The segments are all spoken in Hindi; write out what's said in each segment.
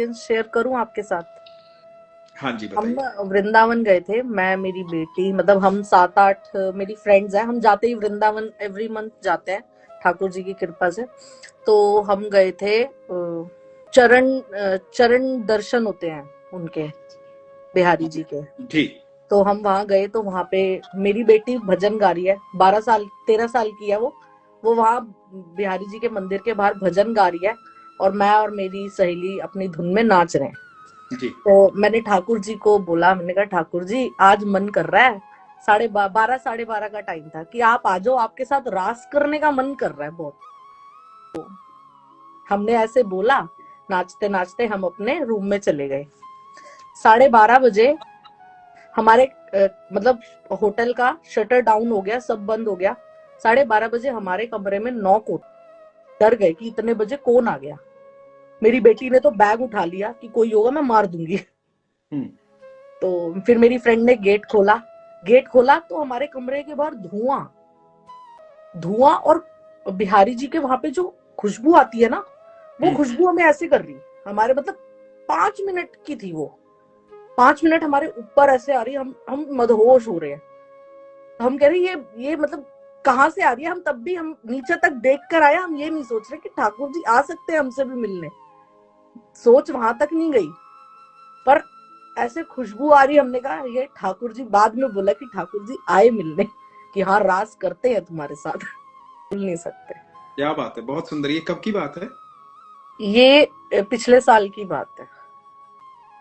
एक्सपीरियंस शेयर करूं आपके साथ? हाँ जी, हम बताइए। वृंदावन गए थे, मैं मेरी बेटी, मतलब हम 7-8 मेरी फ्रेंड्स हैं। हम जाते ही वृंदावन एवरी मंथ जाते हैं, ठाकुर जी की कृपा से। तो हम गए थे, चरण दर्शन होते हैं उनके, बिहारी जी के। जी। तो हम वहां गए, तो वहां पे मेरी बेटी भजन गा रही है, 12 साल 13 साल की है वो वहां बिहारी जी के मंदिर के बाहर भजन गा रही है, और मैं और मेरी सहेली अपनी धुन में नाच रहे हैं। जी। तो मैंने ठाकुर जी को बोला, मैंने कहा ठाकुर जी आज मन कर रहा है, 12:30 का टाइम था, कि आप आ जाओ, आपके साथ रास करने का मन कर रहा है बहुत। हमने ऐसे बोला, नाचते नाचते हम अपने रूम में चले गए। 12:30 बजे हमारे मतलब होटल का शटर डाउन हो गया, सब बंद हो गया। 12:30 बजे हमारे कमरे में नॉक हो, डर गए कि इतने बजे कौन आ गया। मेरी बेटी ने तो बैग उठा लिया कि कोई होगा, मैं मार दूंगी। हम्म। तो फिर मेरी फ्रेंड ने गेट खोला तो हमारे कमरे के बाहर धुआं धुआं, और बिहारी जी के वहां पे जो खुशबू आती है ना, वो खुशबू हमें ऐसे कर रही, हमारे मतलब 5 मिनट की थी वो, 5 मिनट हमारे ऊपर ऐसे आ रही, हम मदहोश हो रहे हैं। तो हम कह रहे ये मतलब कहाँ से आ रही है। हम तब भी हम नीचे तक देख कर आए, हम ये नहीं सोच रहे कि ठाकुर जी आ सकते हैं हमसे भी मिलने, सोच वहां तक नहीं गई। पर ऐसे खुशबू आ रही, हमने कहा ये ठाकुर जी, बाद में बोला कि ठाकुर जी आए मिलने, कि हाँ रास करते हैं तुम्हारे साथ। भूल नहीं सकते। क्या बात है, बहुत सुंदर। ये कब की बात है? ये पिछले साल की बात है।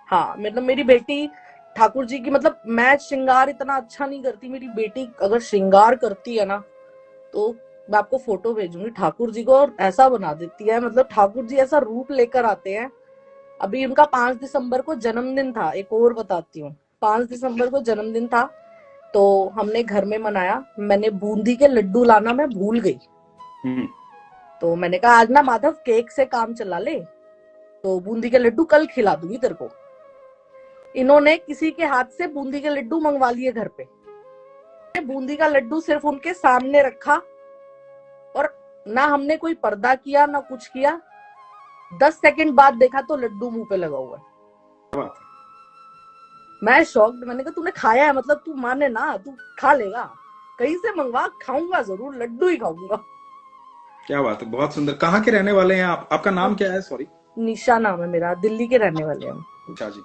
हाँ, मतलब मेरी बेटी ठाकुर जी की, मतलब मैं श्रृंगार इतना अच्छा नहीं करती, मेरी बेटी अगर श्रृंगार करती है ना, तो मैं आपको फोटो भेजूंगी ठाकुर जी को, और ऐसा बना देती है, मतलब ठाकुर जी ऐसा रूप लेकर आते हैं। अभी उनका 5 दिसंबर को जन्मदिन था, एक और बताती हूँ। 5 दिसंबर को जन्मदिन था, तो हमने घर में मनाया। मैंने बूंदी के लड्डू लाना मैं भूल गई, हम्म। तो मैंने कहा आज ना माधव केक से काम चला ले, तो बूंदी के लड्डू कल खिला दूंगी तेरे को। इन्होंने किसी के हाथ से बूंदी के लड्डू मंगवा लिए घर पे, बूंदी का लड्डू सिर्फ उनके सामने रखा, और ना हमने कोई पर्दा किया ना कुछ किया। 10 सेकंड बाद देखा तो लड्डू मुंह पे लगा हुआ है। क्या बात है। मैं शॉक्ड, मैंने कहा तूने खाया है, मतलब तू माने ना, तू खा लेगा, कहीं से मंगवा, खाऊंगा जरूर, लड्डू ही खाऊंगा। क्या बात है, बहुत सुंदर। कहाँ के रहने वाले हैं आप? आपका नाम क्या है? सॉरी। निशा नाम है मेरा, दिल्ली के रहने वाले हैं हम। अच्छा जी।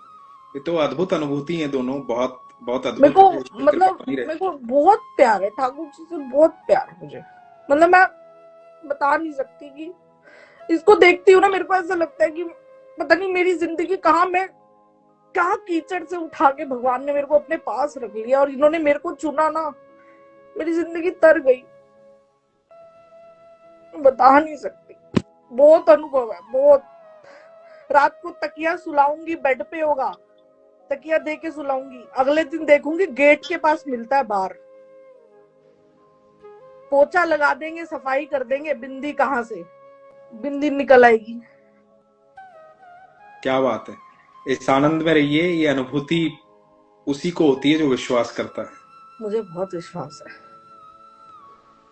ये तो अद्भुत अनुभूति है दोनों, बहुत बहुत मेरे अद्भुत को है। ईश्वर कृपा मतलब बनी रहे। मेरे को बहुत प्यार है ठाकुर जी से, बहुत प्यार है मुझे, मतलब मैं बता नहीं सकती। कि इसको देखती हूँ ना, मेरे को ऐसा लगता है कि पता नहीं मेरी जिंदगी कहाँ, मैं कहाँ कीचड़ से उठा के भगवान ने मेरे को अपने पास रख लिया, और इन्होंने मेरे को चुना ना, मेरी जिंदगी तर गई, बता नहीं सकती। बहुत अनुभव है, बहुत। रात को तकिया सुलाऊंगी, बेड पे होगा, तकिया दे के सुलाऊंगी, अगले दिन देखूंगी गेट के पास मिलता है बाहर, पोछा लगा देंगे, सफाई कर देंगे, बिंदी कहाँ से, बिंदी निकल आएगी। क्या बात है। इस आनंद में रहिए। ये अनुभूति उसी को होती है जो विश्वास करता है। मुझे बहुत विश्वास है,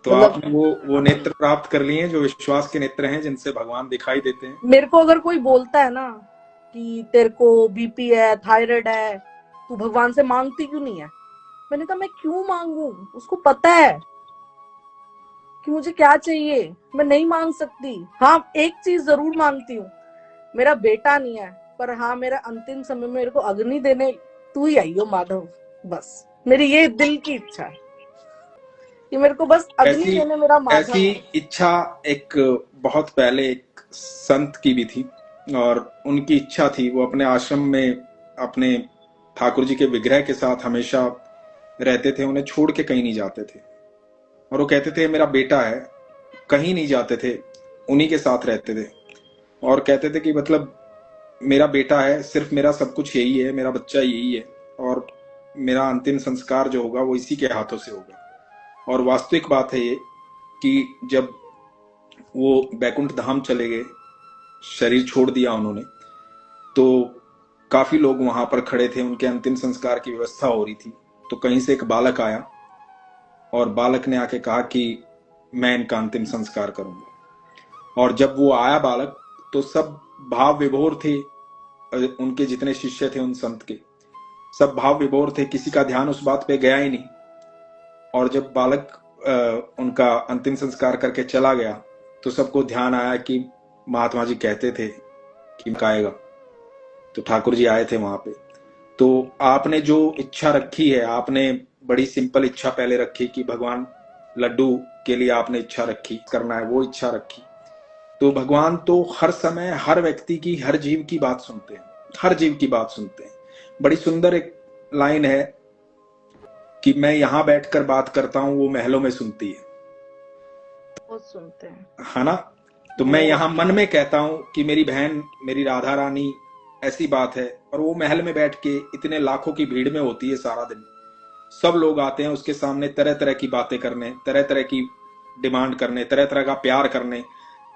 तो मतलब आपने वो नेत्र प्राप्त कर लिए हैं जो विश्वास के नेत्र हैं, जिनसे भगवान दिखाई देते हैं। मेरे को अगर कोई बोलता है ना कि तेरे को बीपी है, थायराइड है, तू भगवान से मांगती क्यों नहीं है, मैंने कहा मैं क्यों मांगू, उसको पता है कि मुझे क्या चाहिए, मैं नहीं मांग सकती। हाँ, एक चीज जरूर मांगती हूँ, मेरा बेटा नहीं है, पर हाँ मेरा अंतिम समय में मेरे को अग्नि देने तू ही आई हो माधव, बस मेरी ये दिल की इच्छा है कि मेरे को बस अग्नि ऐसी देने मेरा ऐसी माधव है। इच्छा एक बहुत पहले एक संत की भी थी, और उनकी इच्छा थी वो अपने आश्रम में अपने ठाकुर जी के विग्रह के साथ हमेशा रहते थे, उन्हें छोड़ के कहीं नहीं जाते थे। और वो कहते थे मेरा बेटा है, कहीं नहीं जाते थे, उन्हीं के साथ रहते थे। और कहते थे कि मतलब मेरा बेटा है, सिर्फ मेरा सब कुछ यही है, मेरा बच्चा यही है, और मेरा अंतिम संस्कार जो होगा वो इसी के हाथों से होगा। और वास्तविक बात है ये कि जब वो बैकुंठ धाम चले गए, शरीर छोड़ दिया उन्होंने, तो काफी लोग वहां पर खड़े थे, उनके अंतिम संस्कार की व्यवस्था हो रही थी। तो कहीं से एक बालक आया, और बालक ने आके कहा कि मैं इनका अंतिम संस्कार करूंगा। और जब वो आया बालक, तो सब भाव विभोर थे उनके जितने शिष्य थे उन संत के, सब भाव विभोर थे, किसी का ध्यान उस बात पे गया ही नहीं। और जब बालक उनका अंतिम संस्कार करके चला गया तो सबको ध्यान आया कि महात्मा जी कहते थे कि आएगा, तो ठाकुर जी आए थे वहां पे। तो आपने जो इच्छा रखी है, आपने बड़ी सिंपल इच्छा पहले रखी कि भगवान लड्डू के लिए आपने इच्छा रखी, करना है वो इच्छा रखी, तो भगवान तो हर समय हर व्यक्ति की, हर जीव की बात सुनते हैं, हर जीव की बात सुनते हैं। बड़ी सुंदर एक लाइन है कि मैं यहां बैठकर बात करता हूं, वो महलों में सुनती है, वो सुनते हैं, है ना। तो मैं यहाँ मन में कहता हूं कि मेरी बहन, मेरी राधा रानी, ऐसी बात है। और वो महल में बैठ के इतने लाखों की भीड़ में होती है सारा दिन, सब लोग आते हैं उसके सामने तरह तरह की बातें करने, तरह तरह की डिमांड करने, तरह तरह का प्यार करने,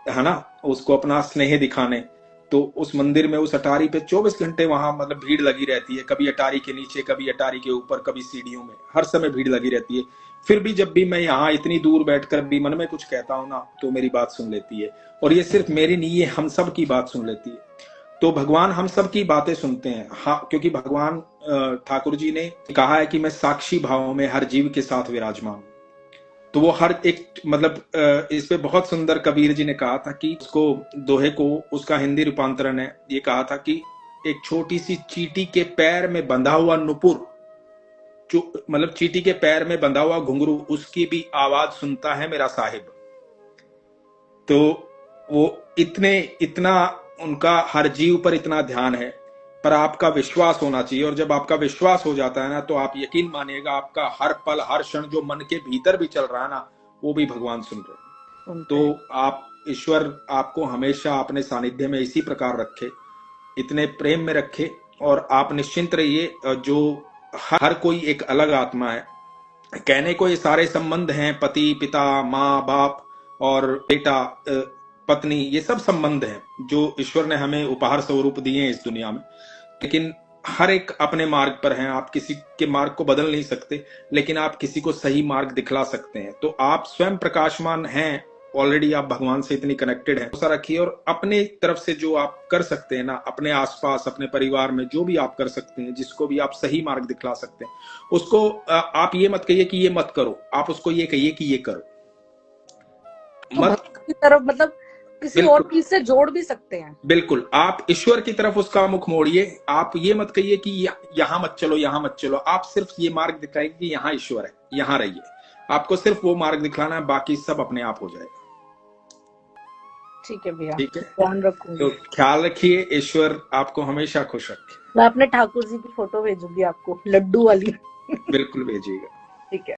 है ना, उसको अपना स्नेह दिखाने। तो उस मंदिर में, उस अटारी पे 24 घंटे वहां मतलब भीड़ लगी रहती है, कभी अटारी के नीचे, कभी अटारी के ऊपर, कभी सीढ़ियों में, हर समय भीड़ लगी रहती है। फिर भी जब भी मैं यहाँ इतनी दूर बैठकर भी मन में कुछ कहता हूं ना, तो मेरी बात सुन लेती है। और ये सिर्फ मेरी नहीं, ये हम सब की बात सुन लेती है। तो भगवान हम सब की बातें सुनते हैं। हाँ, क्योंकि भगवान ठाकुर जी ने कहा है कि मैं साक्षी भाव में हर जीव के साथ विराजमान हूं। तो वो हर एक मतलब इस पे बहुत सुंदर कबीर जी ने कहा था कि उसको दोहे को, उसका हिंदी रूपांतरण है, ये कहा था कि एक छोटी सी चींटी के पैर में बंधा हुआ नुपुर, जो मतलब चींटी के पैर में बंधा हुआ घुंघरू, उसकी भी आवाज सुनता है मेरा साहिब। तो वो इतना उनका हर जीव पर इतना ध्यान है, पर आपका विश्वास होना चाहिए। और जब आपका विश्वास हो जाता है ना, तो आप यकीन मानिएगा, आपका हर पल, हर क्षण जो मन के भीतर भी चल रहा है ना, वो भी भगवान सुन रहे हैं। तो आप, ईश्वर आपको हमेशा अपने सानिध्य में इसी प्रकार रखे, इतने प्रेम में रखे। और आप निश्चिंत रहिए, जो हर कोई एक अलग आत्मा है। कहने को ये सारे संबंध हैं, पति, पिता, माँ, बाप और बेटा, पत्नी, ये सब संबंध हैं जो ईश्वर ने हमें उपहार स्वरूप दिए हैं इस दुनिया में। लेकिन हर एक अपने मार्ग पर हैं। आप किसी के मार्ग को बदल नहीं सकते, लेकिन आप किसी को सही मार्ग दिखला सकते हैं। तो आप स्वयं प्रकाशमान हैं, ऑलरेडी आप भगवान से इतनी कनेक्टेड हैं। ऐसा रखिए, और अपने तरफ से जो आप कर सकते हैं ना, अपने आसपास, अपने परिवार में जो भी आप कर सकते हैं, जिसको भी आप सही मार्ग दिखला सकते हैं, उसको आप ये मत कहिए कि ये मत करो, आप उसको ये कहिए कि ये करो। तो मत भक्त की तरफ, मतलब किसी और चीज से जोड़ भी सकते हैं। बिल्कुल, आप ईश्वर की तरफ उसका मुख मोड़िए। आप ये मत कहिए कि यहाँ मत चलो, यहाँ मत चलो। आप सिर्फ ये मार्ग दिखाइए कि यहाँ ईश्वर है, यहाँ रहिए। आपको सिर्फ वो मार्ग दिखाना है, बाकी सब अपने आप हो जाएगा। ठीक है भैया, ठीक है, ध्यान रखूंगी। तो ख्याल रखिए, ईश्वर आपको हमेशा खुश रखे। मैं अपने ठाकुर जी की फोटो भेजूंगी आपको, लड्डू वाली। बिल्कुल भेजिएगा। ठीक है।